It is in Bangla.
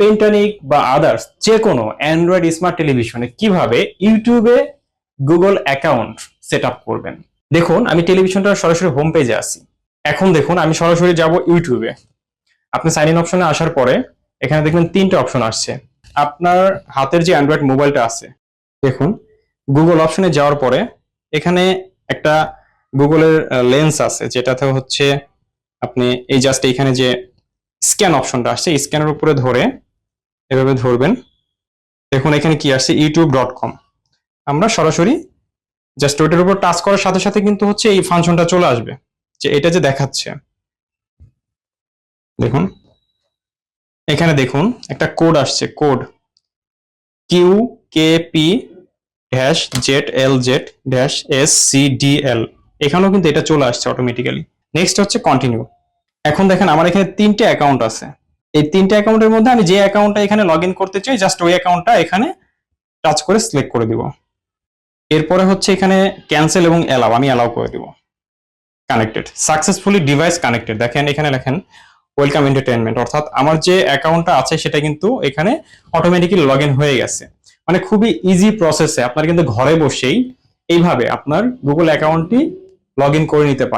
পেন্টানিক বা আদার্স যে কোনো অ্যান্ড্রয়েড স্মার্ট টেলিভিশনে কিভাবে ইউটিউবে গুগল অ্যাকাউন্ট সেট আপ করবেন। দেখুন, আমি টেলিভিশনটার সরাসরি হোম পেজে আছি। এখন দেখুন, আমি সরাসরি যাব ইউটিউবে। আপনি সাইন ইন অপশনে আসার পরে এখানে দেখবেন তিনটে অপশন আসছে। আপনার হাতের যে অ্যান্ড্রয়েড মোবাইলটা আছে, দেখুন গুগল অপশনে যাওয়ার পরে এখানে একটা গুগলের লেন্স আছে, যেটাতে হচ্ছে আপনি এই জাস্ট এখানে যে স্ক্যান অপশনটা আসছে, স্ক্যানের উপরে ধরে এভাবে ধরবেন। দেখুন এখানে কি আসছে, youtube.com। আমরা সরাসরি জাস্ট ওইটার উপর টাচ করার সাথে সাথে কিন্তু হচ্ছে এই ফাংশনটা চলে আসবে, যে এটা যে দেখাচ্ছে। দেখুন এখানে দেখুন একটা কোড আসছে, কোড QKP-ZLZ-SCDL। এখানেও কিন্তু এটা চলে আসছে অটোমেটিক্যালি। নেক্সট হচ্ছে কন্টিনিউ। এখন দেখেন আমার এখানে তিনটে অ্যাকাউন্ট আছে। এই তিনটে অ্যাকাউন্টের মধ্যে আমি যে অ্যাকাউন্টটা এখানে লগ ইন করতে চাই, জাস্ট ওই অ্যাকাউন্টটা এখানে টাচ করে সিলেক্ট করে দিব। এরপরে হচ্ছে এখানে ক্যান্সেল এবং অ্যালাউ, আমি অ্যালাউ করে দিব। Connected, successfully device connected. দেখেন এখানে লেখেন ওয়েলকাম এন্টারটেইনমেন্ট, অর্থাৎ আমার যে অ্যাকাউন্টটা আছে সেটা কিন্তু এখানে অটোমেটিক্যালি লগ ইন হয়ে গেছে। মানে খুবই ইজি প্রসেসে আপনার কিন্তু ঘরে বসেই এইভাবে আপনার গুগল অ্যাকাউন্টটি লগ ইন করে নিতে পারেন।